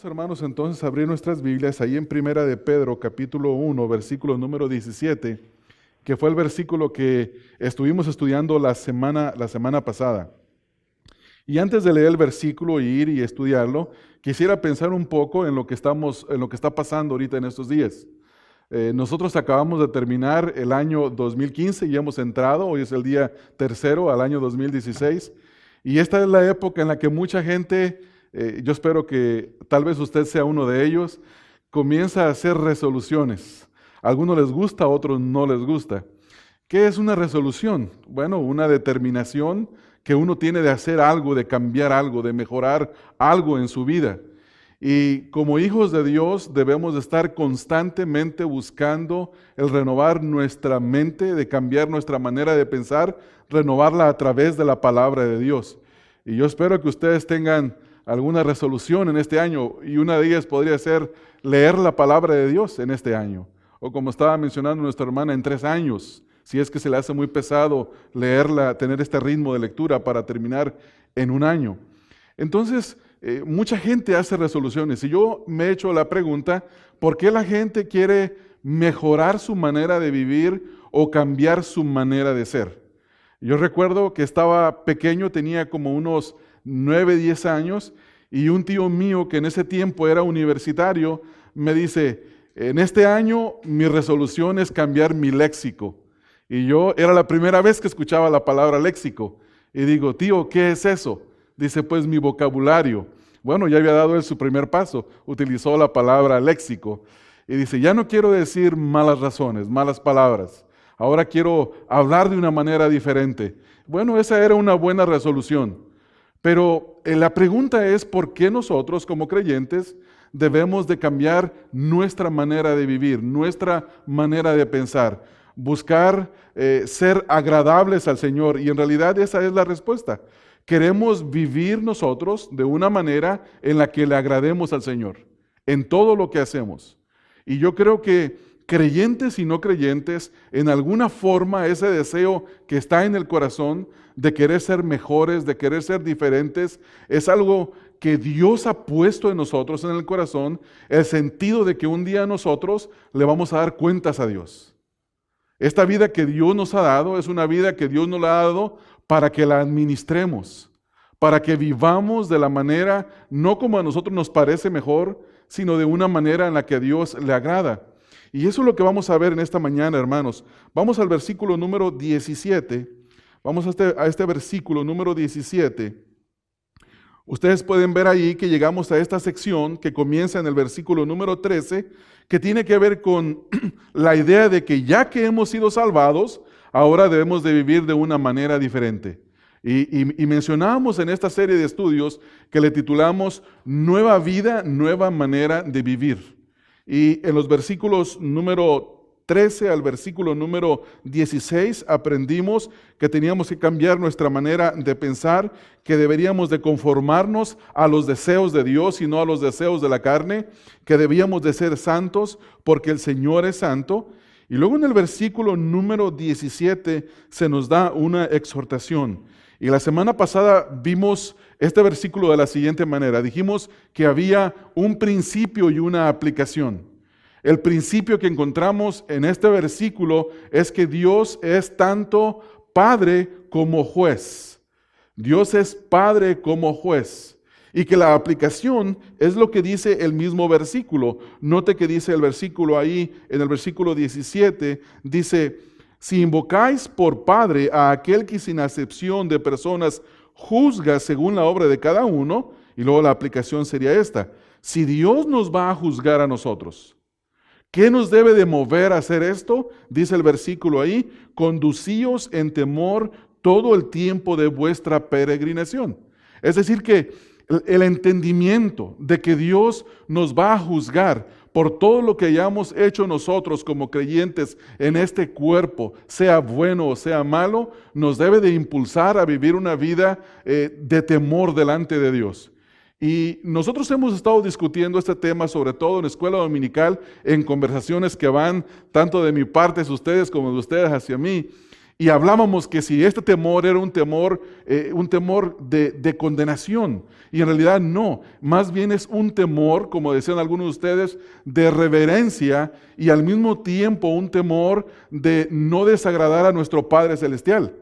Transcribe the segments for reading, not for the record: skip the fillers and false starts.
Vamos, hermanos, entonces a abrir nuestras Biblias ahí en Primera de Pedro, capítulo 1, versículo número 17, que fue el versículo que estuvimos estudiando la semana pasada. Y antes de leer el versículo y ir y estudiarlo, quisiera pensar un poco en lo que está pasando ahorita en estos días. Nosotros acabamos de terminar el año 2015 y hemos entrado, hoy es el día tercero al año 2016, y esta es la época en la que mucha gente, yo espero que tal vez usted sea uno de ellos, comienza a hacer resoluciones. A algunos les gusta, a otros no les gusta. ¿Qué es una resolución? Bueno, una determinación que uno tiene de hacer algo, de cambiar algo, de mejorar algo en su vida. Y como hijos de Dios debemos de estar constantemente buscando el renovar nuestra mente, de cambiar nuestra manera de pensar, renovarla a través de la palabra de Dios. Y yo espero que ustedes tengan alguna resolución en este año, y una de ellas podría ser leer la palabra de Dios en este año. O como estaba mencionando nuestra hermana, en 3 años, si es que se le hace muy pesado leerla, tener este ritmo de lectura para terminar en 1 año. Entonces, mucha gente hace resoluciones y yo me he hecho la pregunta, ¿por qué la gente quiere mejorar su manera de vivir o cambiar su manera de ser? Yo recuerdo que estaba pequeño, tenía como unos 9, 10 años, y un tío mío que en ese tiempo era universitario me dice, en este año mi resolución es cambiar mi léxico. Y yo era la primera vez que escuchaba la palabra léxico. Y digo, tío, ¿qué es eso? Dice, pues mi vocabulario. Bueno, ya había dado él su primer paso, utilizó la palabra léxico. Y dice, ya no quiero decir malas razones, malas palabras. Ahora quiero hablar de una manera diferente. Bueno, esa era una buena resolución. Pero la pregunta es, ¿por qué nosotros como creyentes debemos de cambiar nuestra manera de vivir, nuestra manera de pensar? Buscar ser agradables al Señor, y en realidad esa es la respuesta. Queremos vivir nosotros de una manera en la que le agrademos al Señor, en todo lo que hacemos. Y yo creo que creyentes y no creyentes, en alguna forma ese deseo que está en el corazón de querer ser mejores, de querer ser diferentes, es algo que Dios ha puesto en nosotros en el corazón, el sentido de que un día nosotros le vamos a dar cuentas a Dios. Esta vida que Dios nos ha dado es una vida que Dios nos la ha dado para que la administremos, para que vivamos de la manera, no como a nosotros nos parece mejor, sino de una manera en la que a Dios le agrada. Y eso es lo que vamos a ver en esta mañana, hermanos. Vamos al versículo número 17. Vamos a este versículo número 17. Ustedes pueden ver ahí que llegamos a esta sección que comienza en el versículo número 13, que tiene que ver con la idea de que ya que hemos sido salvados, ahora debemos de vivir de una manera diferente. Y mencionábamos en esta serie de estudios que le titulamos Nueva Vida, Nueva Manera de Vivir. Y en los versículos número 13 al versículo número 16 aprendimos que teníamos que cambiar nuestra manera de pensar, que deberíamos de conformarnos a los deseos de Dios y no a los deseos de la carne, que debíamos de ser santos porque el Señor es santo. Y luego en el versículo número 17 se nos da una exhortación. Y la semana pasada vimos este versículo de la siguiente manera. Dijimos que había un principio y una aplicación. El principio que encontramos en este versículo es que Dios es tanto Padre como juez. Dios es Padre como juez. Y que la aplicación es lo que dice el mismo versículo. Note que dice el versículo ahí, en el versículo 17, dice, si invocáis por Padre a aquel que sin acepción de personas juzga según la obra de cada uno, y luego la aplicación sería esta, si Dios nos va a juzgar a nosotros, ¿qué nos debe de mover a hacer esto? Dice el versículo ahí, conducíos en temor todo el tiempo de vuestra peregrinación. Es decir que el entendimiento de que Dios nos va a juzgar por todo lo que hayamos hecho nosotros como creyentes en este cuerpo, sea bueno o sea malo, nos debe de impulsar a vivir una vida de temor delante de Dios. Y nosotros hemos estado discutiendo este tema, sobre todo en escuela dominical, en conversaciones que van tanto de mi parte hacia ustedes como de ustedes hacia mí. Y hablábamos que si este temor era un temor de condenación, y en realidad no, más bien es un temor, como decían algunos de ustedes, de reverencia y al mismo tiempo un temor de no desagradar a nuestro Padre Celestial,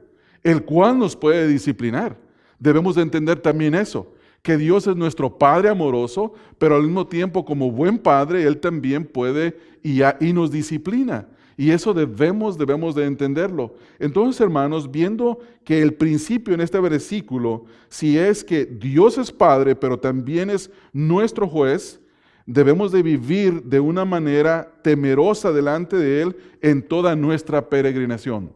el cual nos puede disciplinar. Debemos de entender también eso, que Dios es nuestro Padre amoroso, pero al mismo tiempo como buen Padre, Él también puede y nos disciplina. Y eso debemos de entenderlo. Entonces, hermanos, viendo que el principio en este versículo, si es que Dios es Padre, pero también es nuestro juez, debemos de vivir de una manera temerosa delante de Él en toda nuestra peregrinación.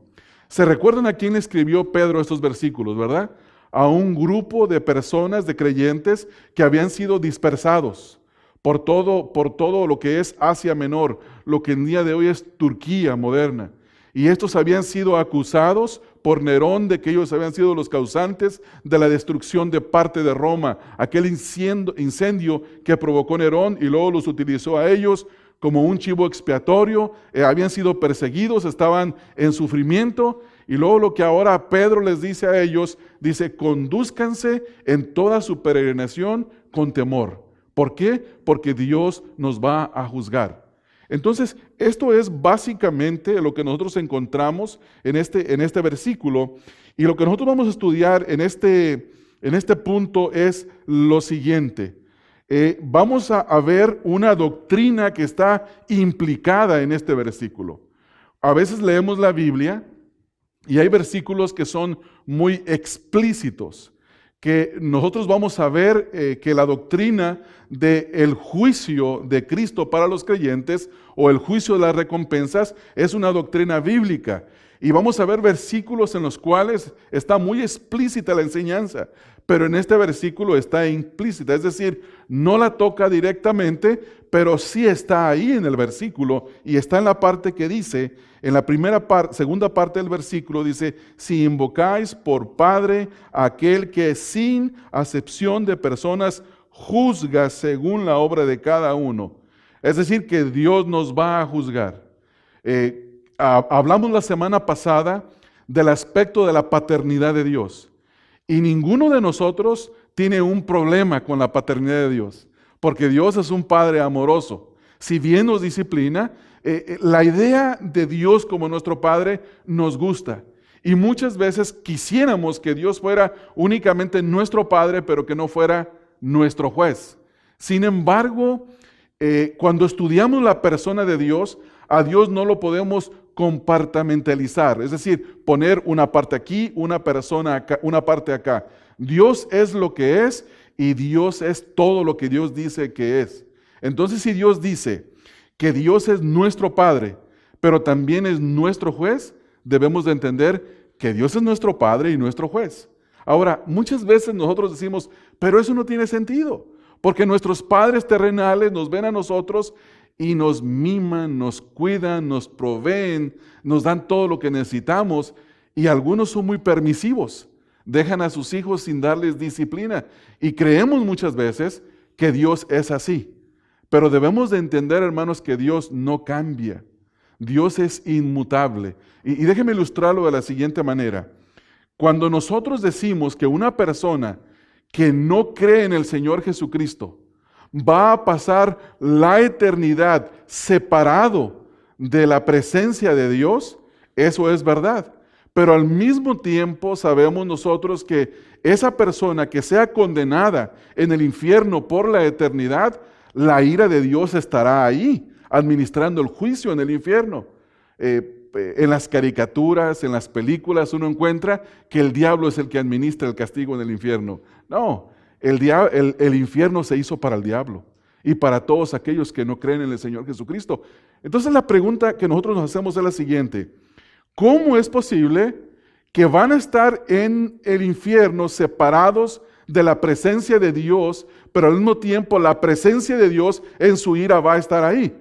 ¿Se recuerdan a quién le escribió Pedro estos versículos, verdad? A un grupo de personas, de creyentes que habían sido dispersados por todo lo que es Asia Menor, lo que en día de hoy es Turquía moderna. Y estos habían sido acusados por Nerón de que ellos habían sido los causantes de la destrucción de parte de Roma, aquel incendio que provocó Nerón y luego los utilizó a ellos como un chivo expiatorio. Habían sido perseguidos, estaban en sufrimiento, y luego lo que ahora Pedro les dice a ellos, dice: condúzcanse en toda su peregrinación con temor. ¿Por qué? Porque Dios nos va a juzgar. Entonces, esto es básicamente lo que nosotros encontramos en este versículo, y lo que nosotros vamos a estudiar en este punto es lo siguiente. Vamos a ver una doctrina que está implicada en este versículo. A veces leemos la Biblia y hay versículos que son muy explícitos, que nosotros vamos a ver que la doctrina del juicio de Cristo para los creyentes o el juicio de las recompensas es una doctrina bíblica. Y vamos a ver versículos en los cuales está muy explícita la enseñanza, pero en este versículo está implícita, es decir, no la toca directamente, pero sí está ahí en el versículo y está en la parte que dice, en la segunda parte del versículo dice: si invocáis por Padre a aquel que sin acepción de personas juzga según la obra de cada uno. Es decir, que Dios nos va a juzgar. Hablamos la semana pasada del aspecto de la paternidad de Dios. Y ninguno de nosotros tiene un problema con la paternidad de Dios, porque Dios es un Padre amoroso. Si bien nos disciplina, la idea de Dios como nuestro Padre nos gusta. Y muchas veces quisiéramos que Dios fuera únicamente nuestro Padre, pero que no fuera nuestro juez. Sin embargo, cuando estudiamos la persona de Dios, a Dios no lo podemos compartimentalizar, es decir, poner una parte aquí, una persona acá, una parte acá. Dios es lo que es y Dios es todo lo que Dios dice que es. Entonces, si Dios dice que Dios es nuestro Padre, pero también es nuestro juez, debemos de entender que Dios es nuestro Padre y nuestro juez. Ahora, muchas veces nosotros decimos, pero eso no tiene sentido, porque nuestros padres terrenales nos ven a nosotros y nos miman, nos cuidan, nos proveen, nos dan todo lo que necesitamos, y algunos son muy permisivos, dejan a sus hijos sin darles disciplina, y creemos muchas veces que Dios es así. Pero debemos de entender, hermanos, que Dios no cambia. Dios es inmutable. Y déjenme ilustrarlo de la siguiente manera. Cuando nosotros decimos que una persona que no cree en el Señor Jesucristo va a pasar la eternidad separado de la presencia de Dios, eso es verdad. Pero al mismo tiempo sabemos nosotros que esa persona que sea condenada en el infierno por la eternidad, la ira de Dios estará ahí, administrando el juicio en el infierno. En las caricaturas, en las películas, uno encuentra que el diablo es el que administra el castigo en el infierno. No, el infierno se hizo para el diablo y para todos aquellos que no creen en el Señor Jesucristo. Entonces la pregunta que nosotros nos hacemos es la siguiente: ¿cómo es posible que van a estar en el infierno separados de la presencia de Dios, pero al mismo tiempo la presencia de Dios en su ira va a estar ahí?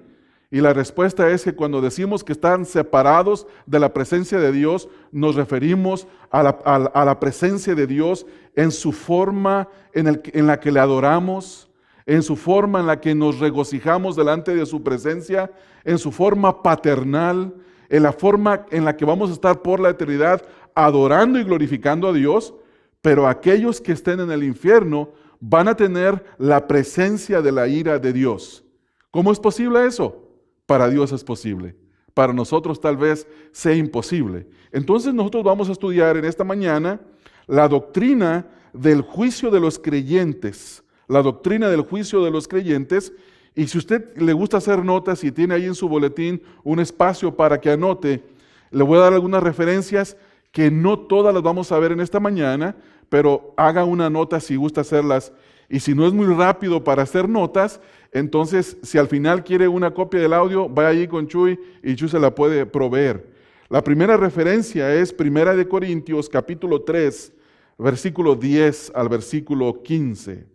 Y la respuesta es que cuando decimos que están separados de la presencia de Dios, nos referimos a la presencia de Dios en su forma en la que le adoramos, en su forma en la que nos regocijamos delante de su presencia, en su forma paternal, en la forma en la que vamos a estar por la eternidad adorando y glorificando a Dios, pero aquellos que estén en el infierno van a tener la presencia de la ira de Dios. ¿Cómo es posible eso? Para Dios es posible. Para nosotros tal vez sea imposible. Entonces nosotros vamos a estudiar en esta mañana la doctrina del juicio de los creyentes. La doctrina del juicio de los creyentes. Y si usted le gusta hacer notas y tiene ahí en su boletín un espacio para que anote, le voy a dar algunas referencias que no todas las vamos a ver en esta mañana, pero haga una nota si gusta hacerlas. Y si no es muy rápido para hacer notas, entonces si al final quiere una copia del audio, vaya allí con Chuy y Chuy se la puede proveer. La primera referencia es 1 Corintios capítulo 3, versículo 10 al versículo 15.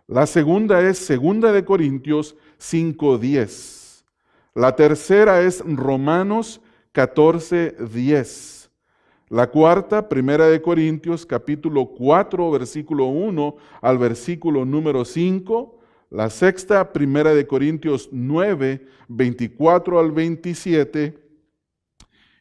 La segunda es 2 Corintios 5:10. La tercera es Romanos 14:10. La cuarta, 1 Corintios capítulo 4, versículo 1 al versículo número 5. La sexta, 1 Corintios 9, 24 al 27.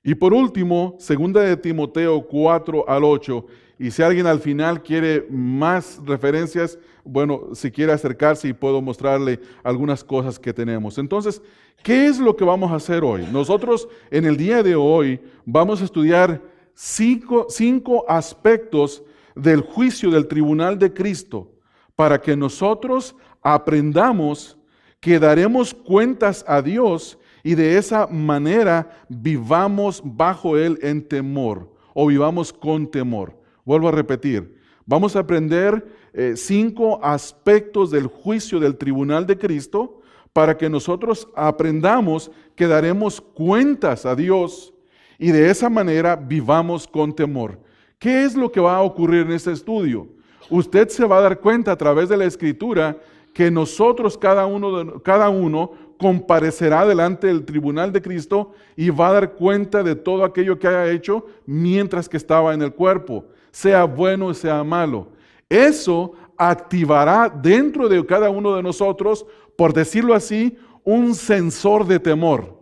Y por último, 2 Timoteo 4 al 8. Y si alguien al final quiere más referencias, bueno, si quiere acercarse y puedo mostrarle algunas cosas que tenemos. Entonces, ¿qué es lo que vamos a hacer hoy? Nosotros en el día de hoy vamos a estudiar cinco aspectos del juicio del tribunal de Cristo para que nosotros aprendamos que daremos cuentas a Dios y de esa manera vivamos bajo Él en temor o vivamos con temor. Vuelvo a repetir, vamos a aprender 5 aspectos del juicio del tribunal de Cristo para que nosotros aprendamos que daremos cuentas a Dios y de esa manera vivamos con temor. ¿Qué es lo que va a ocurrir en este estudio? Usted se va a dar cuenta a través de la Escritura que nosotros, cada uno comparecerá delante del tribunal de Cristo y va a dar cuenta de todo aquello que haya hecho mientras que estaba en el cuerpo, sea bueno o sea malo. Eso activará dentro de cada uno de nosotros, por decirlo así, un sensor de temor.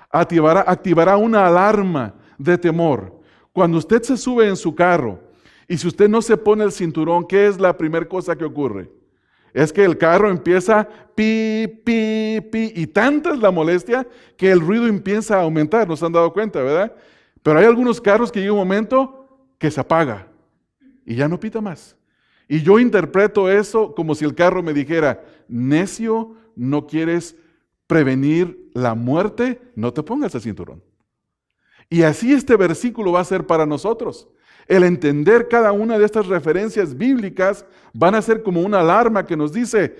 Activará una alarma de temor. Cuando usted se sube en su carro y si usted no se pone el cinturón, ¿qué es la primera cosa que ocurre? Es que el carro empieza pi, pi, pi, y tanta es la molestia que el ruido empieza a aumentar. ¿No se han dado cuenta, verdad? Pero hay algunos carros que llega un momento que se apaga y ya no pita más. Y yo interpreto eso como si el carro me dijera, necio, ¿no quieres prevenir la muerte? No te pongas el cinturón. Y así este versículo va a ser para nosotros. El entender cada una de estas referencias bíblicas van a ser como una alarma que nos dice,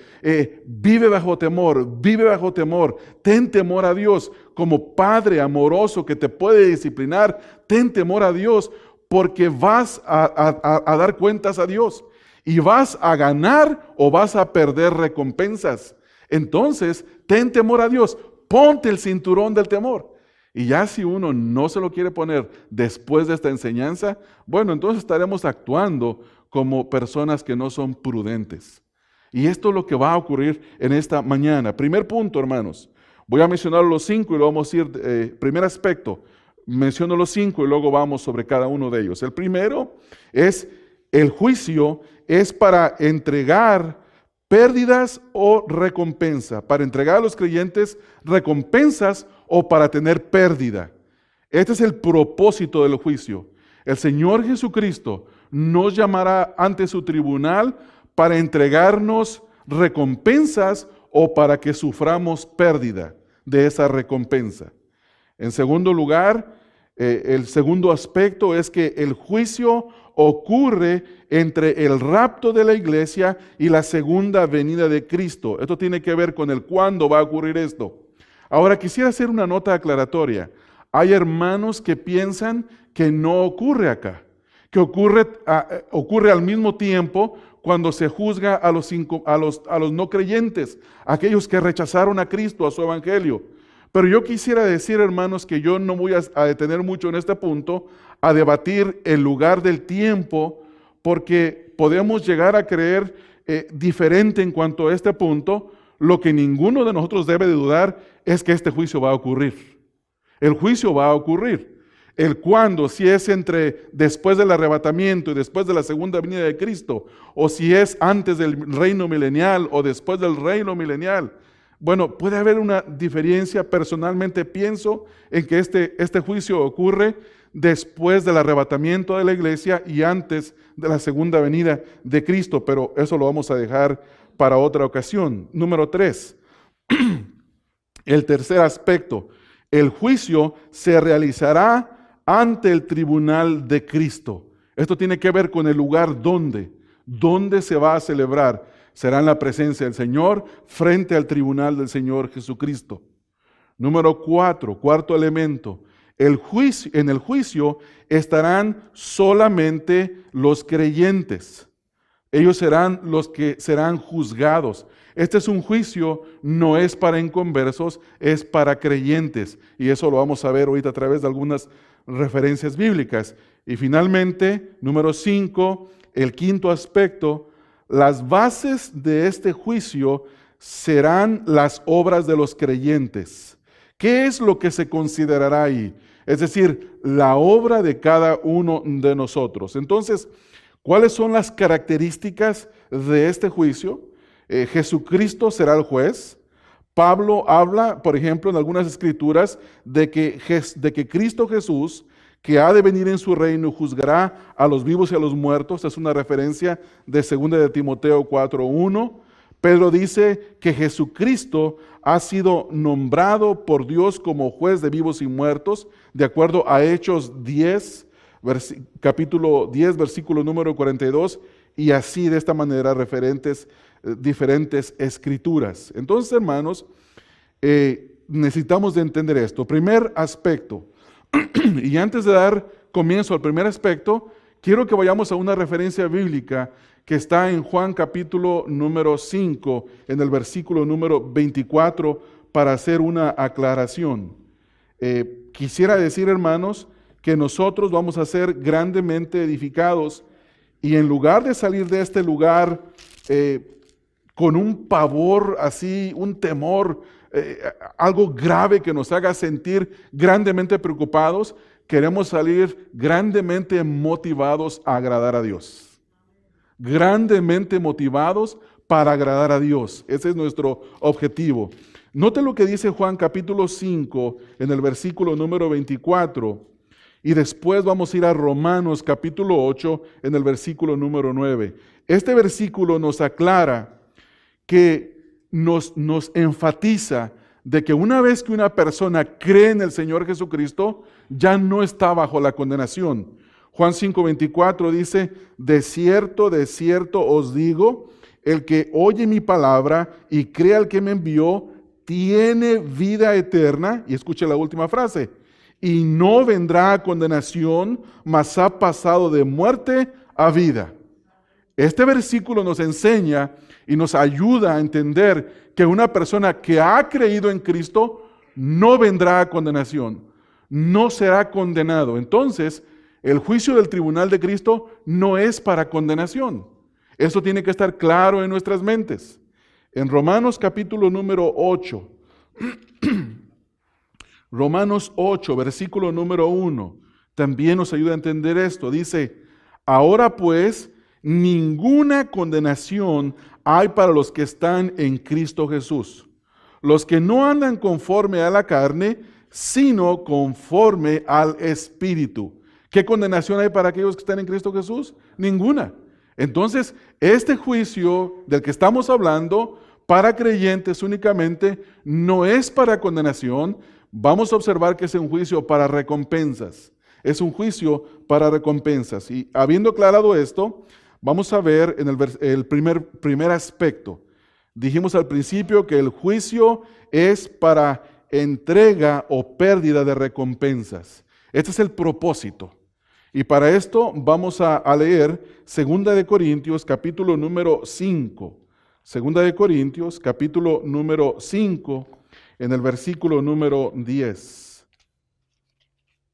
vive bajo temor, ten temor a Dios. Como Padre amoroso que te puede disciplinar, ten temor a Dios porque vas a dar cuentas a Dios y vas a ganar o vas a perder recompensas. Entonces, ten temor a Dios, ponte el cinturón del temor. Y ya si uno no se lo quiere poner después de esta enseñanza, bueno, entonces estaremos actuando como personas que no son prudentes. Y esto es lo que va a ocurrir en esta mañana. Primer punto, hermanos. Voy a mencionar los 5 y luego vamos a ir, primer aspecto, menciono los 5 y luego vamos sobre cada uno de ellos. El primero es el juicio es para entregar pérdidas o recompensa, para entregar a los creyentes recompensas o para tener pérdida. Este es el propósito del juicio. El Señor Jesucristo nos llamará ante su tribunal para entregarnos recompensas o para que suframos pérdida de esa recompensa. En segundo lugar, el segundo aspecto es que el juicio ocurre entre el rapto de la iglesia y la segunda venida de Cristo. Esto tiene que ver con el cuándo va a ocurrir esto. Ahora quisiera hacer una nota aclaratoria. Hay hermanos que piensan que no ocurre acá, que ocurre al mismo tiempo cuando se juzga a los no creyentes, aquellos que rechazaron a Cristo, a su evangelio. Pero yo quisiera decir, hermanos, que yo no voy a detener mucho en este punto, a debatir el lugar del tiempo, porque podemos llegar a creer diferente en cuanto a este punto. Lo que ninguno de nosotros debe de dudar es que este juicio va a ocurrir. El juicio va a ocurrir. El cuándo, si es entre después del arrebatamiento y después de la segunda venida de Cristo, o si es antes del reino milenial o después del reino milenial. Bueno, puede haber una diferencia. Personalmente pienso en que este juicio ocurre después del arrebatamiento de la iglesia y antes de la segunda venida de Cristo, pero eso lo vamos a dejar para otra ocasión. Número 3, el tercer aspecto, el juicio se realizará ante el tribunal de Cristo. Esto tiene que ver con el lugar donde se va a celebrar. Será en la presencia del Señor, frente al tribunal del Señor Jesucristo. Número 4, cuarto elemento, en el juicio estarán solamente los creyentes. Ellos serán los que serán juzgados. Este es un juicio, no es para inconversos, es para creyentes. Y eso lo vamos a ver ahorita a través de algunas referencias bíblicas. Y finalmente, número 5, el quinto aspecto, las bases de este juicio serán las obras de los creyentes. ¿Qué es lo que se considerará ahí? Es decir, la obra de cada uno de nosotros. Entonces, ¿cuáles son las características de este juicio? Jesucristo será el juez. Pablo habla, por ejemplo, en algunas escrituras, de que Cristo Jesús, que ha de venir en su reino, juzgará a los vivos y a los muertos. Es una referencia de 2 de Timoteo 4:1. Pedro dice que Jesucristo ha sido nombrado por Dios como juez de vivos y muertos, de acuerdo a Hechos 10, capítulo 10, versículo número 42, y así de esta manera diferentes escrituras. Entonces, hermanos, necesitamos de entender esto. Primer aspecto, y antes de dar comienzo al primer aspecto, quiero que vayamos a una referencia bíblica que está en Juan capítulo número 5, en el versículo número 24, para hacer una aclaración. Quisiera decir, hermanos, que nosotros vamos a ser grandemente edificados y en lugar de salir de este lugar con un pavor así, un temor, algo grave que nos haga sentir grandemente preocupados, queremos salir grandemente motivados a agradar a Dios. Grandemente motivados para agradar a Dios. Ese es nuestro objetivo. Note lo que dice Juan capítulo 5 en el versículo número 24 y después vamos a ir a Romanos capítulo 8 en el versículo número 9. Este versículo nos aclara que nos enfatiza de que una vez que una persona cree en el Señor Jesucristo, ya no está bajo la condenación. Juan 5:24 dice, de cierto os digo, el que oye mi palabra y cree al que me envió, tiene vida eterna, y escuche la última frase, y no vendrá a condenación, mas ha pasado de muerte a vida. Este versículo nos enseña y nos ayuda a entender que una persona que ha creído en Cristo no vendrá a condenación, no será condenado. Entonces, el juicio del tribunal de Cristo no es para condenación. Eso tiene que estar claro en nuestras mentes. En Romanos capítulo número 8, Romanos 8, versículo número 1, también nos ayuda a entender esto. Dice, ahora pues, ninguna condenación hay para los que están en Cristo Jesús. Los que no andan conforme a la carne, sino conforme al Espíritu. ¿Qué condenación hay para aquellos que están en Cristo Jesús? Ninguna. Entonces, este juicio del que estamos hablando para creyentes únicamente no es para condenación. Vamos a observar que es un juicio para recompensas. Es un juicio para recompensas. Y habiendo aclarado esto, vamos a ver en el primer aspecto. Dijimos al principio que el juicio es para entrega o pérdida de recompensas. Este es el propósito. Y para esto vamos a leer 2 de Corintios capítulo número 5. 2 de Corintios capítulo número 5 en el versículo número 10.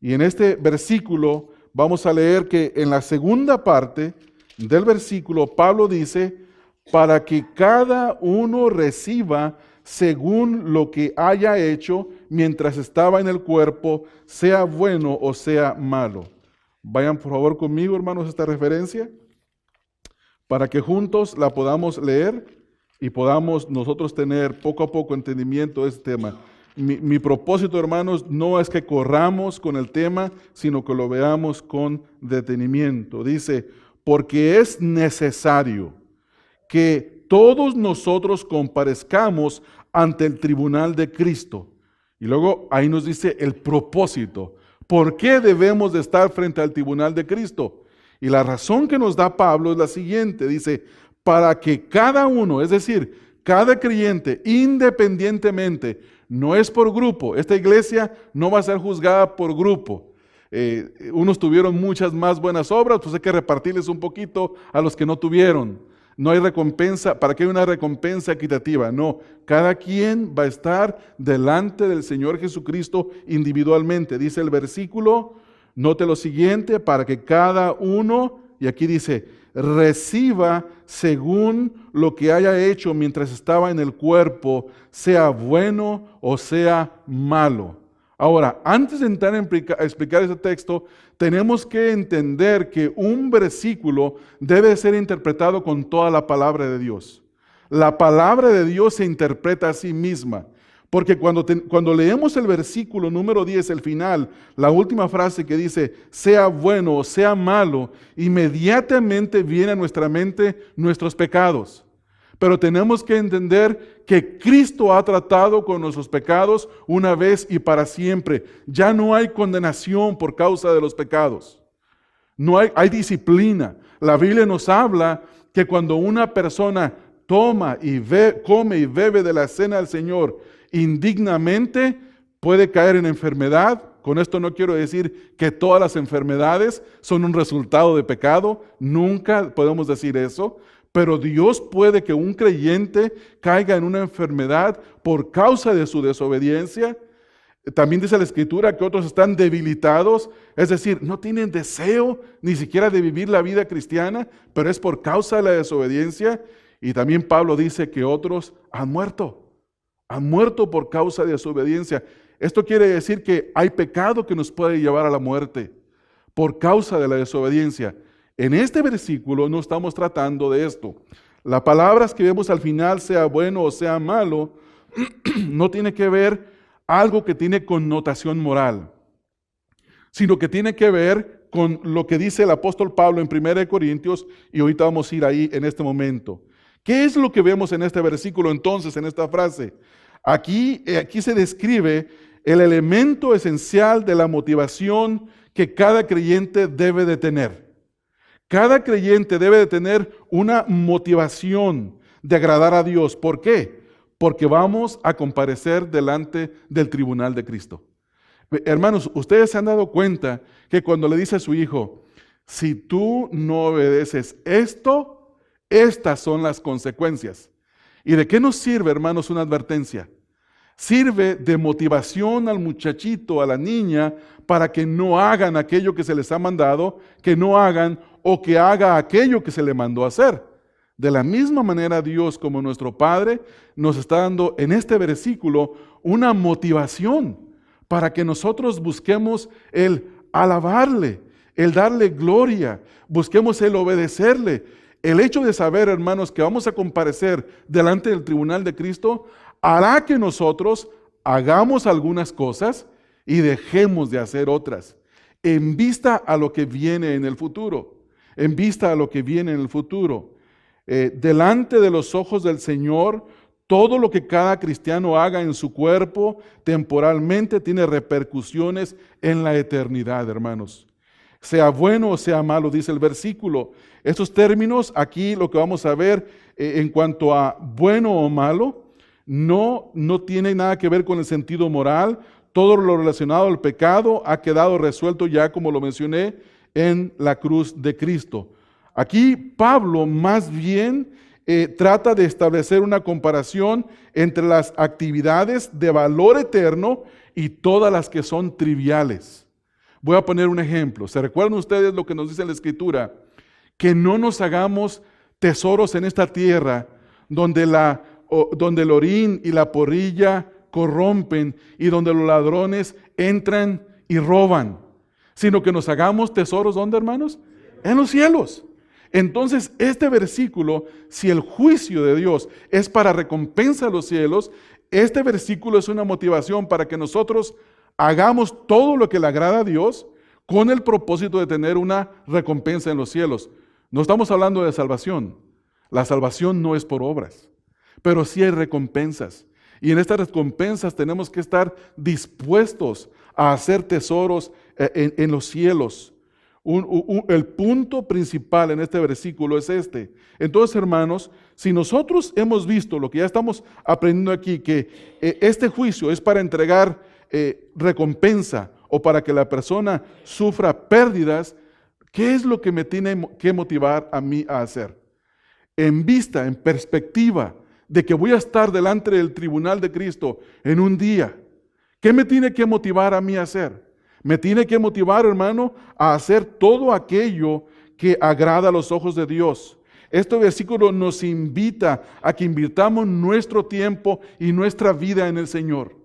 Y en este versículo vamos a leer que en la segunda parte del versículo Pablo dice, para que cada uno reciba según lo que haya hecho mientras estaba en el cuerpo, sea bueno o sea malo. Vayan por favor conmigo, hermanos, esta referencia, para que juntos la podamos leer y podamos nosotros tener poco a poco entendimiento de este tema. Mi propósito, hermanos, no es que corramos con el tema, sino que lo veamos con detenimiento. Dice, porque es necesario que todos nosotros comparezcamos ante el tribunal de Cristo. Y luego ahí nos dice el propósito. ¿Por qué debemos de estar frente al tribunal de Cristo? Y la razón que nos da Pablo es la siguiente. Dice, para que cada uno, es decir, cada creyente, independientemente, no es por grupo. Esta iglesia no va a ser juzgada por grupo. Unos tuvieron muchas más buenas obras, pues hay que repartirles un poquito a los que no tuvieron. No hay recompensa, ¿para qué hay una recompensa equitativa? No, cada quien va a estar delante del Señor Jesucristo individualmente. Dice el versículo, note lo siguiente, para que cada uno, y aquí dice, reciba según lo que haya hecho mientras estaba en el cuerpo, sea bueno o sea malo. Ahora, antes de entrar a explicar ese texto, tenemos que entender que un versículo debe ser interpretado con toda la palabra de Dios. La palabra de Dios se interpreta a sí misma. Porque cuando leemos el versículo número 10, el final, la última frase que dice, sea bueno o sea malo, inmediatamente viene a nuestra mente nuestros pecados. Pero tenemos que entender que Cristo ha tratado con nuestros pecados una vez y para siempre. Ya no hay condenación por causa de los pecados. No hay disciplina. La Biblia nos habla que cuando una persona come y bebe de la cena del Señor indignamente, puede caer en enfermedad. Con esto no quiero decir que todas las enfermedades son un resultado de pecado. Nunca podemos decir eso. Pero Dios puede que un creyente caiga en una enfermedad por causa de su desobediencia. También dice la Escritura que otros están debilitados, es decir, no tienen deseo ni siquiera de vivir la vida cristiana, pero es por causa de la desobediencia. Y también Pablo dice que otros han muerto por causa de desobediencia. Esto quiere decir que hay pecado que nos puede llevar a la muerte por causa de la desobediencia. En este versículo no estamos tratando de esto. Las palabras que vemos al final, sea bueno o sea malo, no tiene que ver algo que tiene connotación moral, sino que tiene que ver con lo que dice el apóstol Pablo en 1 Corintios, y ahorita vamos a ir ahí en este momento. ¿Qué es lo que vemos en este versículo entonces, en esta frase? Aquí se describe el elemento esencial de la motivación que cada creyente debe de tener. Cada creyente debe de tener una motivación de agradar a Dios. ¿Por qué? Porque vamos a comparecer delante del tribunal de Cristo. Hermanos, ustedes se han dado cuenta que cuando le dice a su hijo, si tú no obedeces esto, estas son las consecuencias. ¿Y de qué nos sirve, hermanos, una advertencia? Sirve de motivación al muchachito, a la niña, para que no hagan aquello que se les ha mandado, que no hagan o que haga aquello que se le mandó a hacer. De la misma manera, Dios, como nuestro Padre, nos está dando en este versículo una motivación para que nosotros busquemos el alabarle, el darle gloria, busquemos el obedecerle. El hecho de saber, hermanos, que vamos a comparecer delante del tribunal de Cristo, hará que nosotros hagamos algunas cosas y dejemos de hacer otras, en vista a lo que viene en el futuro. En vista a lo que viene en el futuro. Delante de los ojos del Señor, todo lo que cada cristiano haga en su cuerpo temporalmente tiene repercusiones en la eternidad, hermanos. Sea bueno o sea malo, dice el versículo. Estos términos, aquí lo que vamos a ver en cuanto a bueno o malo, no tiene nada que ver con el sentido moral. Todo lo relacionado al pecado ha quedado resuelto ya, como lo mencioné, en la cruz de Cristo. Aquí Pablo más bien trata de establecer una comparación entre las actividades de valor eterno y todas las que son triviales. Voy a poner un ejemplo. ¿Se recuerdan ustedes lo que nos dice la Escritura? Que no nos hagamos tesoros en esta tierra donde la donde el orín y la porrilla corrompen y donde los ladrones entran y roban, sino que nos hagamos tesoros, ¿dónde, hermanos? En los cielos. Entonces, este versículo, si el juicio de Dios es para recompensa a los cielos, este versículo es una motivación para que nosotros hagamos todo lo que le agrada a Dios con el propósito de tener una recompensa en los cielos. No estamos hablando de salvación. La salvación no es por obras, pero sí hay recompensas. Y en estas recompensas tenemos que estar dispuestos a hacer tesoros en los cielos. El punto principal en este versículo es este. Entonces, hermanos, si nosotros hemos visto lo que ya estamos aprendiendo aquí, que este juicio es para entregar recompensa o para que la persona sufra pérdidas, ¿qué es lo que me tiene que motivar a mí a hacer? En vista, en perspectiva de que voy a estar delante del tribunal de Cristo en un día, ¿qué me tiene que motivar a mí a hacer? Me tiene que motivar, hermano, a hacer todo aquello que agrada a los ojos de Dios. Este versículo nos invita a que invirtamos nuestro tiempo y nuestra vida en el Señor.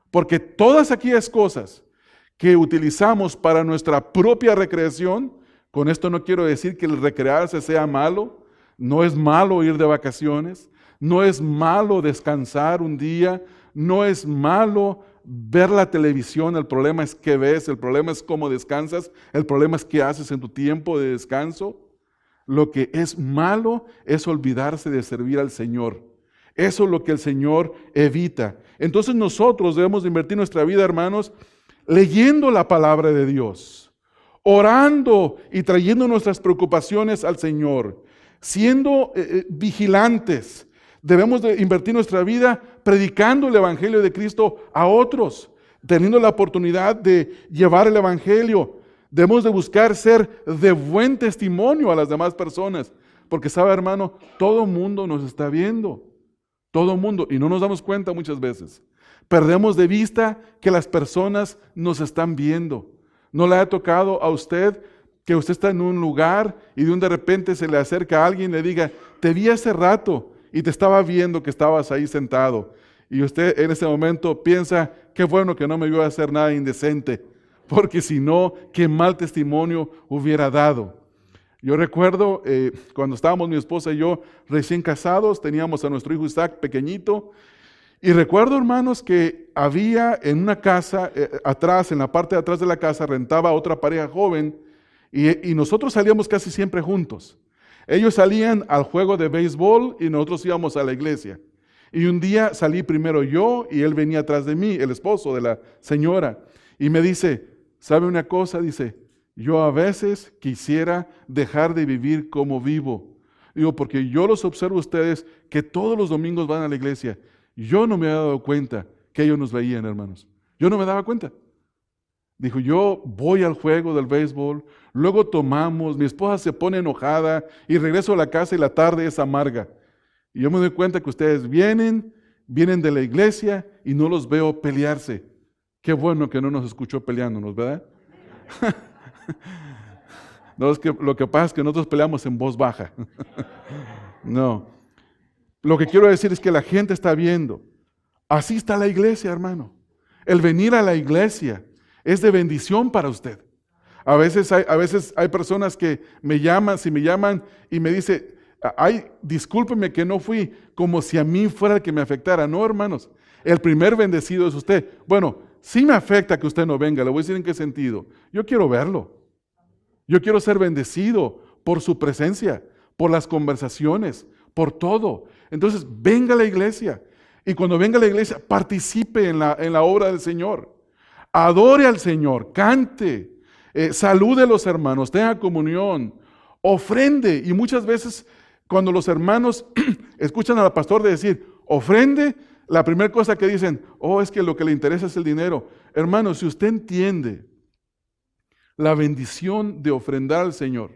Porque todas aquellas cosas que utilizamos para nuestra propia recreación, con esto no quiero decir que el recrearse sea malo, no es malo ir de vacaciones, no es malo descansar un día, no es malo ver la televisión, el problema es qué ves, el problema es cómo descansas, el problema es qué haces en tu tiempo de descanso. Lo que es malo es olvidarse de servir al Señor. Eso es lo que el Señor evita. Entonces nosotros debemos invertir nuestra vida, hermanos, leyendo la palabra de Dios, orando y trayendo nuestras preocupaciones al Señor, siendo vigilantes. Debemos de invertir nuestra vida predicando el Evangelio de Cristo a otros, teniendo la oportunidad de llevar el Evangelio. Debemos de buscar ser de buen testimonio a las demás personas, porque sabe, hermano, todo mundo nos está viendo, todo mundo, y no nos damos cuenta muchas veces. Perdemos de vista que las personas nos están viendo. ¿No le ha tocado a usted que usted está en un lugar y de repente se le acerca a alguien y le diga, te vi hace rato y te estaba viendo que estabas ahí sentado? Y usted en ese momento piensa, qué bueno que no me vio a hacer nada indecente, porque si no, qué mal testimonio hubiera dado. Yo recuerdo cuando estábamos mi esposa y yo recién casados, teníamos a nuestro hijo Isaac pequeñito, y recuerdo, hermanos, que había en una casa atrás, en la parte de atrás de la casa, rentaba otra pareja joven, y nosotros salíamos casi siempre juntos. Ellos salían al juego de béisbol y nosotros íbamos a la iglesia. Y un día salí primero yo y él venía atrás de mí, el esposo de la señora, y me dice, ¿sabe una cosa? Dice, yo a veces quisiera dejar de vivir como vivo. Digo, porque yo los observo a ustedes que todos los domingos van a la iglesia. Yo no me había dado cuenta que ellos nos veían, hermanos. Yo no me daba cuenta. Dijo, yo voy al juego del béisbol, luego tomamos, mi esposa se pone enojada y regreso a la casa y la tarde es amarga. Y yo me doy cuenta que ustedes vienen de la iglesia y no los veo pelearse. Qué bueno que no nos escuchó peleándonos, ¿verdad? No, es que lo que pasa es que nosotros peleamos en voz baja. No. Lo que quiero decir es que la gente está viendo. Así está la iglesia, hermano. El venir a la iglesia es de bendición para usted. A veces hay personas que me llaman y me dicen, ay, discúlpeme que no fui, como si a mí fuera el que me afectara. No, hermanos, el primer bendecido es usted. Bueno, sí me afecta que usted no venga, le voy a decir en qué sentido. Yo quiero verlo. Yo quiero ser bendecido por su presencia, por las conversaciones, por todo. Entonces, venga a la iglesia. Y cuando venga a la iglesia, participe en la obra del Señor. Adore al Señor, cante, salude a los hermanos, tenga comunión, ofrende. Y muchas veces cuando los hermanos escuchan al pastor decir, ofrende, la primera cosa que dicen, oh, es que lo que le interesa es el dinero. Hermano, si usted entiende la bendición de ofrendar al Señor,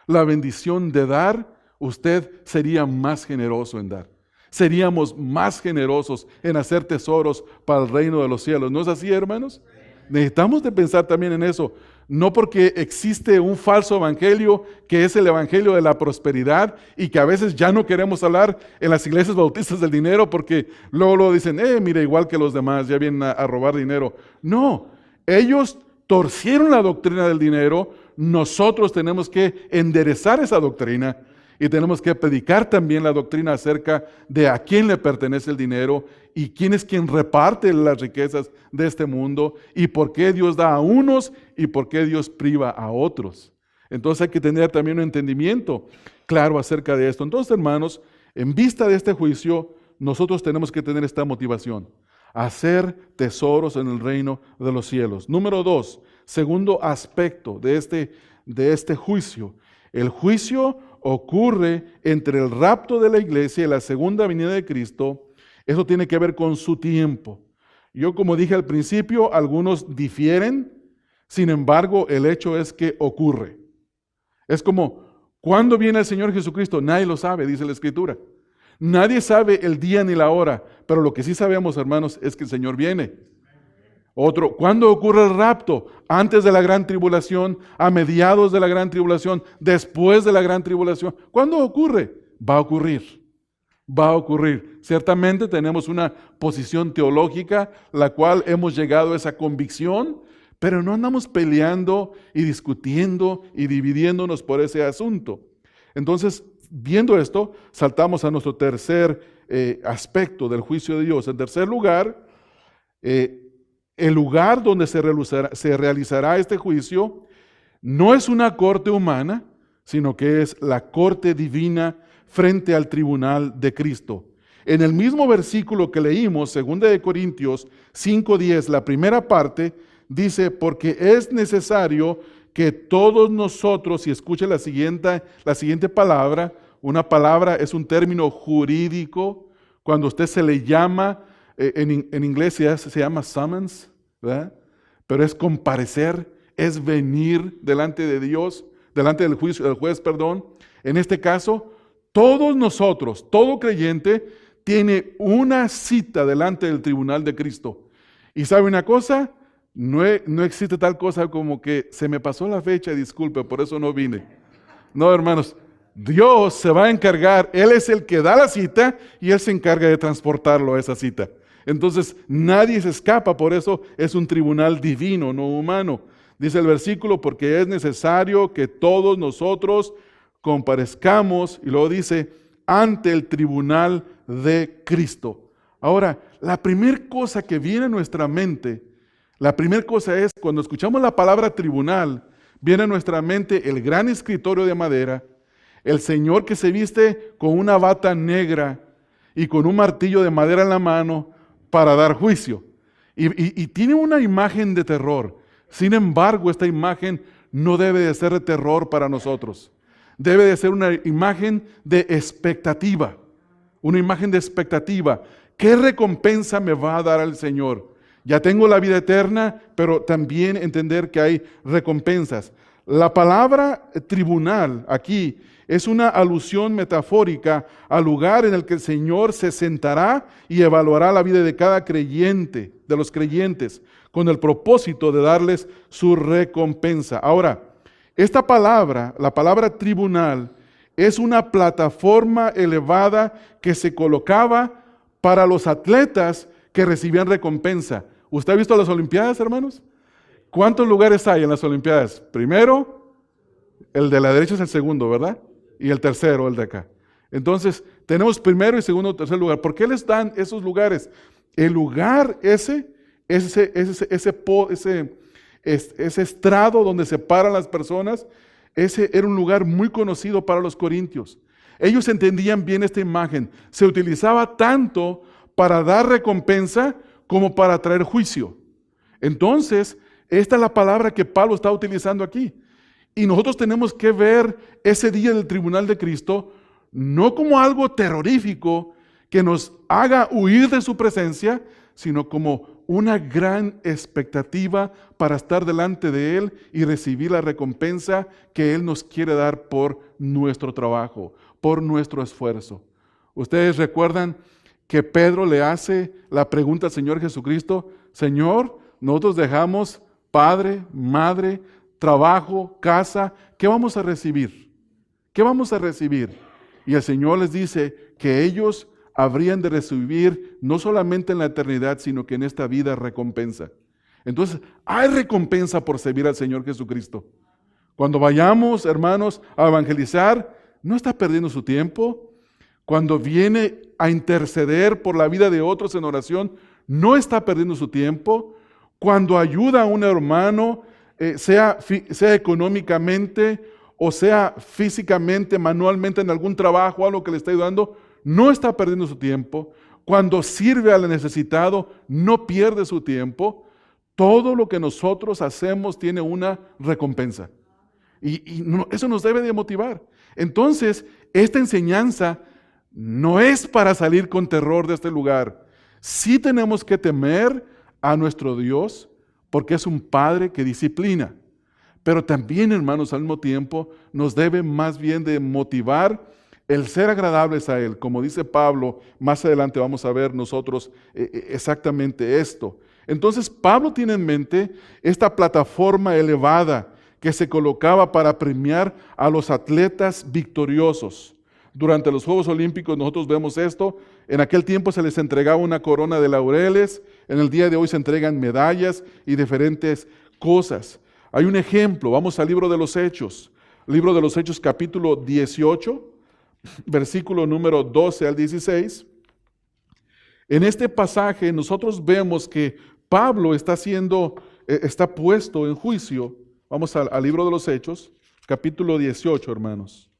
la bendición de dar, usted sería más generoso en dar. Seríamos más generosos en hacer tesoros para el reino de los cielos. ¿No es así, hermanos? Necesitamos de pensar también en eso. no porque existe un falso evangelio que es el evangelio de la prosperidad y que a veces ya no queremos hablar en las iglesias bautistas del dinero porque luego dicen, mira, igual que los demás, ya vienen a robar dinero. No, ellos torcieron la doctrina del dinero, nosotros tenemos que enderezar esa doctrina y tenemos que predicar también la doctrina acerca de a quién le pertenece el dinero y quién es quien reparte las riquezas de este mundo y por qué Dios da a unos y por qué Dios priva a otros. Entonces hay que tener también un entendimiento claro acerca de esto. Entonces, hermanos, en vista de este juicio, nosotros tenemos que tener esta motivación: hacer tesoros en el reino de los cielos. Número 2, segundo aspecto de este juicio. El juicio ocurre entre el rapto de la iglesia y la segunda venida de Cristo. Eso tiene que ver con su tiempo. Yo, como dije al principio, algunos difieren, sin embargo, el hecho es que ocurre. Es como, ¿cuándo viene el Señor Jesucristo? Nadie lo sabe, dice la Escritura. Nadie sabe el día ni la hora, pero lo que sí sabemos, hermanos, es que el Señor viene. Otro, ¿cuándo ocurre el rapto? Antes de la gran tribulación, a mediados de la gran tribulación, después de la gran tribulación. ¿Cuándo ocurre? Va a ocurrir. Va a ocurrir. Ciertamente tenemos una posición teológica, la cual hemos llegado a esa convicción, pero no andamos peleando y discutiendo y dividiéndonos por ese asunto. Entonces, viendo esto, saltamos a nuestro tercer aspecto del juicio de Dios. En tercer lugar, el lugar donde se realizará este juicio no es una corte humana, sino que es la corte divina frente al tribunal de Cristo. En el mismo versículo que leímos, 2 Corintios 5:10, la primera parte, dice, porque es necesario que todos nosotros, y escuche la siguiente palabra, una palabra es un término jurídico, cuando usted se le llama, en inglés se llama summons, ¿verdad? Pero es comparecer, es venir delante de Dios, delante del juez, perdón. En este caso, todos nosotros, todo creyente, tiene una cita delante del tribunal de Cristo. Y ¿sabe una cosa? No existe tal cosa como que se me pasó la fecha, disculpe, por eso no vine. No, hermanos, Dios se va a encargar, Él es el que da la cita y Él se encarga de transportarlo a esa cita. Entonces, nadie se escapa, por eso es un tribunal divino, no humano. Dice el versículo, porque es necesario que todos nosotros comparezcamos, y luego dice, ante el tribunal de Cristo. Ahora, la primera cosa que viene a nuestra mente, la primera cosa es, cuando escuchamos la palabra tribunal, viene a nuestra mente el gran escritorio de madera, el Señor que se viste con una bata negra y con un martillo de madera en la mano para dar juicio. Y tiene una imagen de terror. Sin embargo, esta imagen no debe de ser de terror para nosotros. Debe de ser una imagen de expectativa. Una imagen de expectativa. ¿Qué recompensa me va a dar el Señor? Ya tengo la vida eterna, pero también entender que hay recompensas. La palabra tribunal aquí es una alusión metafórica al lugar en el que el Señor se sentará y evaluará la vida de cada creyente, de los creyentes, con el propósito de darles su recompensa. Ahora, esta palabra, la palabra tribunal, es una plataforma elevada que se colocaba para los atletas que recibían recompensa. ¿Usted ha visto las Olimpiadas, hermanos? ¿Cuántos lugares hay en las Olimpiadas? Primero, el de la derecha es el segundo, ¿verdad? Y el tercero, el de acá. Entonces, tenemos primero y segundo, tercer lugar. ¿Por qué les dan esos lugares? El lugar ese estrado donde se paran las personas, ese era un lugar muy conocido para los corintios. Ellos entendían bien esta imagen. Se utilizaba tanto para dar recompensa como para traer juicio. Entonces, esta es la palabra que Pablo está utilizando aquí. Y nosotros tenemos que ver ese día del tribunal de Cristo no como algo terrorífico que nos haga huir de su presencia, sino como una gran expectativa para estar delante de Él y recibir la recompensa que Él nos quiere dar por nuestro trabajo, por nuestro esfuerzo. Ustedes recuerdan que Pedro le hace la pregunta al Señor Jesucristo: Señor, nosotros dejamos padre, madre, trabajo, casa, ¿qué vamos a recibir? ¿Qué vamos a recibir? Y el Señor les dice que ellos habrían de recibir no solamente en la eternidad, sino que en esta vida recompensa. Entonces, hay recompensa por servir al Señor Jesucristo. Cuando vayamos, hermanos, a evangelizar, no está perdiendo su tiempo. Cuando viene a interceder por la vida de otros en oración, no está perdiendo su tiempo. Cuando ayuda a un hermano, sea económicamente o sea físicamente, manualmente en algún trabajo, algo que le está ayudando, no está perdiendo su tiempo. Cuando sirve al necesitado, no pierde su tiempo. Todo lo que nosotros hacemos tiene una recompensa. Eso nos debe de motivar. Entonces, esta enseñanza no es para salir con terror de este lugar. Sí tenemos que temer a nuestro Dios porque es un Padre que disciplina. Pero también, hermanos, al mismo tiempo nos debe más bien de motivar el ser agradables a Él. Como dice Pablo, más adelante vamos a ver nosotros exactamente esto. Entonces, Pablo tiene en mente esta plataforma elevada que se colocaba para premiar a los atletas victoriosos. Durante los Juegos Olímpicos nosotros vemos esto. En aquel tiempo se les entregaba una corona de laureles. En el día de hoy se entregan medallas y diferentes cosas. Hay un ejemplo. Vamos al libro de los Hechos. Libro de los Hechos, capítulo 18, versículo número 12 al 16. En este pasaje nosotros vemos que Pablo está puesto en juicio. Vamos al libro de los Hechos, capítulo 18, hermanos,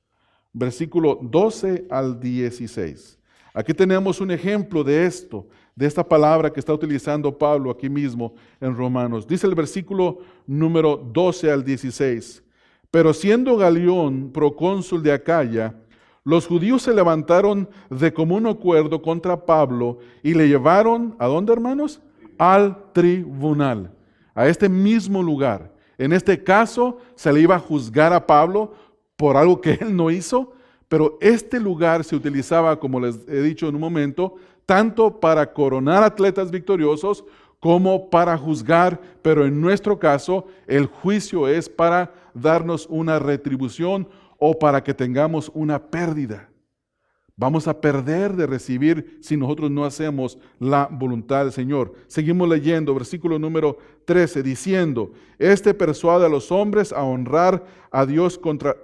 versículo 12 al 16. Aquí tenemos un ejemplo de esto, de esta palabra que está utilizando Pablo aquí mismo en Romanos. Dice el versículo número 12 al 16. Pero siendo Galión procónsul de Acaya, los judíos se levantaron de común acuerdo contra Pablo y le llevaron, ¿a dónde, hermanos? Al tribunal, a este mismo lugar. En este caso se le iba a juzgar a Pablo por algo que él no hizo, pero este lugar se utilizaba, como les he dicho en un momento, tanto para coronar atletas victoriosos como para juzgar, pero en nuestro caso el juicio es para darnos una retribución o para que tengamos una pérdida. Vamos a perder de recibir si nosotros no hacemos la voluntad del Señor. Seguimos leyendo, versículo número 13, diciendo, persuade a los hombres a honrar a Dios contra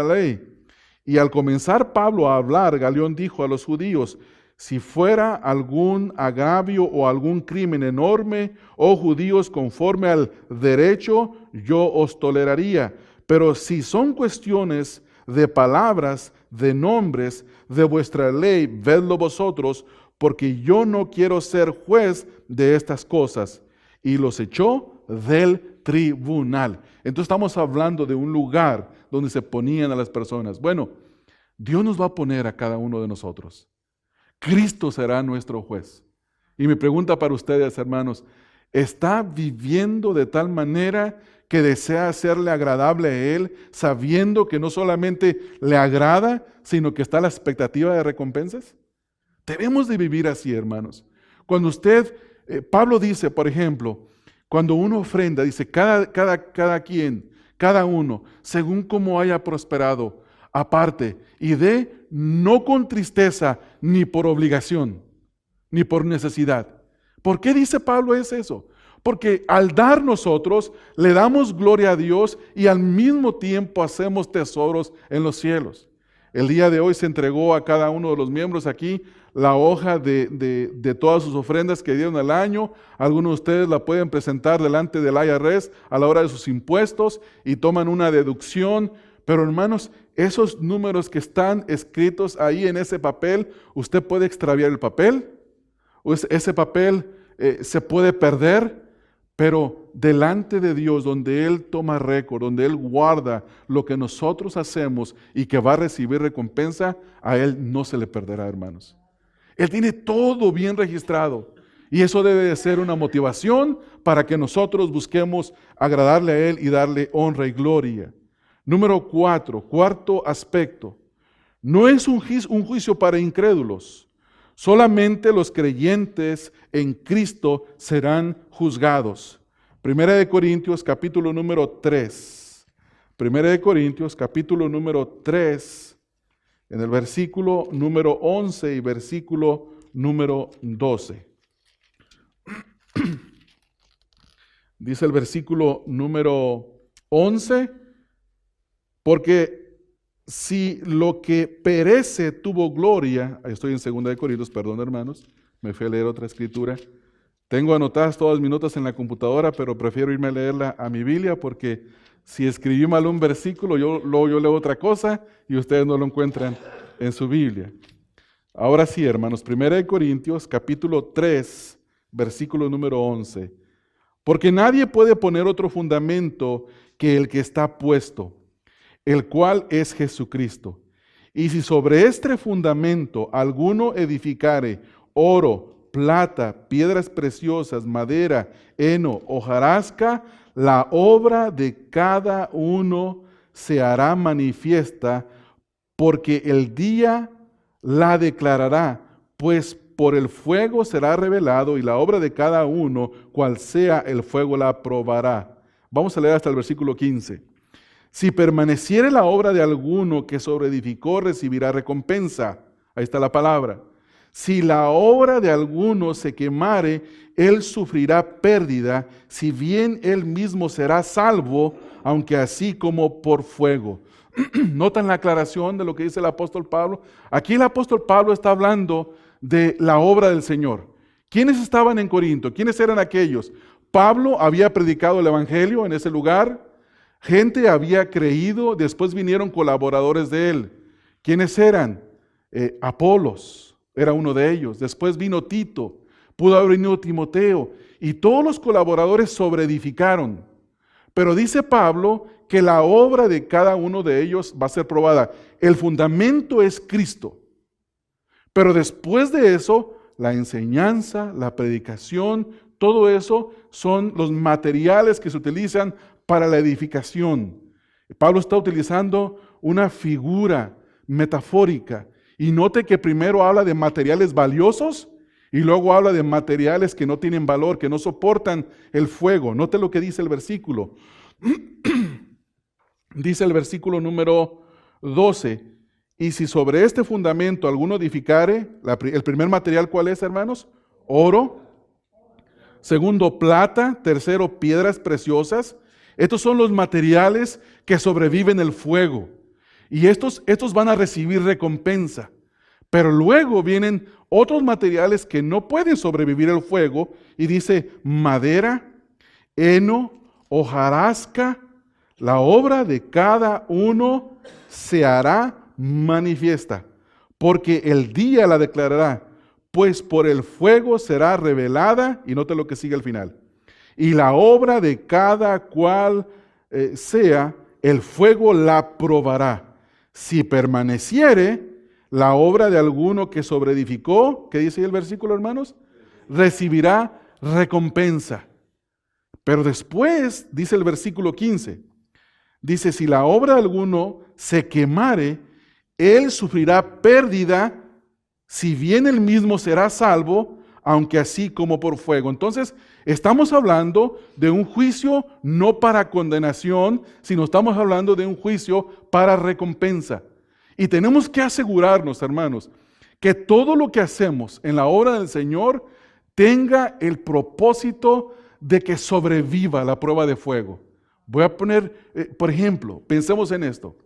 la ley. Y al comenzar Pablo a hablar, Galión dijo a los judíos, si fuera algún agravio o algún crimen enorme, oh judíos, conforme al derecho, yo os toleraría. Pero si son cuestiones de palabras, de nombres, de vuestra ley, vedlo vosotros, porque yo no quiero ser juez de estas cosas. Y los echó del tribunal. Entonces estamos hablando de un lugar donde se ponían a las personas. Bueno, Dios nos va a poner a cada uno de nosotros. Cristo será nuestro juez. Y mi pregunta para ustedes, hermanos, ¿está viviendo de tal manera que desea hacerle agradable a Él, sabiendo que no solamente le agrada, sino que está a la expectativa de recompensas? Debemos de vivir así, hermanos. Cuando Pablo dice, por ejemplo, cuando uno ofrenda, dice, cada uno, según como haya prosperado, aparte, y dé no con tristeza, ni por obligación, ni por necesidad. ¿Por qué dice Pablo eso? Porque al dar nosotros, le damos gloria a Dios y al mismo tiempo hacemos tesoros en los cielos. El día de hoy se entregó a cada uno de los miembros aquí la hoja de todas sus ofrendas que dieron al año. Algunos de ustedes la pueden presentar delante del IRS a la hora de sus impuestos y toman una deducción. Pero hermanos, esos números que están escritos ahí en ese papel, usted puede extraviar el papel, o ese papel se puede perder, pero delante de Dios, donde Él toma récord, donde Él guarda lo que nosotros hacemos y que va a recibir recompensa, a Él no se le perderá, hermanos. Él tiene todo bien registrado y eso debe de ser una motivación para que nosotros busquemos agradarle a Él y darle honra y gloria. Número 4, cuarto aspecto. No es un juicio para incrédulos. Solamente los creyentes en Cristo serán juzgados. Primera de Corintios, capítulo número 3. Primera de Corintios, capítulo número 3, en el versículo número 11 y versículo número 12. Dice el versículo número 11, porque si lo que perece tuvo gloria, estoy en 2 de Corintios, perdón hermanos, me fui a leer otra escritura. Tengo anotadas todas mis notas en la computadora, pero prefiero irme a leerla a mi Biblia porque si escribí mal un versículo, yo leo otra cosa y ustedes no lo encuentran en su Biblia. Ahora sí, hermanos, 1 Corintios, capítulo 3, versículo número 11. Porque nadie puede poner otro fundamento que el que está puesto, el cual es Jesucristo. Y si sobre este fundamento alguno edificare oro, plata, piedras preciosas, madera, heno, hojarasca, la obra de cada uno se hará manifiesta, porque el día la declarará, pues por el fuego será revelado, y la obra de cada uno, cual sea el fuego, la probará. Vamos a leer hasta el versículo 15. Si permaneciere la obra de alguno que sobreedificó, recibirá recompensa. Ahí está la palabra. Si la obra de alguno se quemare, él sufrirá pérdida, si bien él mismo será salvo, aunque así como por fuego. ¿Notan la aclaración de lo que dice el apóstol Pablo? Aquí el apóstol Pablo está hablando de la obra del Señor. ¿Quiénes estaban en Corinto? ¿Quiénes eran aquellos? Pablo había predicado el evangelio en ese lugar. Gente había creído, después vinieron colaboradores de él. ¿Quiénes eran? Apolos era uno de ellos. Después vino Tito, pudo haber venido Timoteo, y todos los colaboradores sobreedificaron. Pero dice Pablo que la obra de cada uno de ellos va a ser probada. El fundamento es Cristo. Pero después de eso, la enseñanza, la predicación, todo eso son los materiales que se utilizan para la edificación. Pablo está utilizando una figura metafórica. Y note que primero habla de materiales valiosos y luego habla de materiales que no tienen valor, que no soportan el fuego. Note lo que dice el versículo. Dice el versículo número 12. Y si sobre este fundamento alguno edificare, el primer material, ¿cuál es, hermanos? Oro. Segundo, plata. Tercero, piedras preciosas. Estos son los materiales que sobreviven el fuego. Y estos van a recibir recompensa. Pero luego vienen otros materiales que no pueden sobrevivir el fuego. Y dice madera, heno, hojarasca. La obra de cada uno se hará manifiesta, porque el día la declarará, pues por el fuego será revelada. Y note lo que sigue al final. Y la obra de cada cual sea, el fuego la probará. Si permaneciere la obra de alguno que sobreedificó, ¿qué dice ahí el versículo, hermanos? Recibirá recompensa. Pero después, dice el versículo 15, dice, si la obra de alguno se quemare, él sufrirá pérdida, si bien él mismo será salvo, aunque así como por fuego. Entonces, estamos hablando de un juicio no para condenación, sino estamos hablando de un juicio para recompensa. Y tenemos que asegurarnos, hermanos, que todo lo que hacemos en la obra del Señor tenga el propósito de que sobreviva la prueba de fuego. Voy a poner, por ejemplo, pensemos en esto.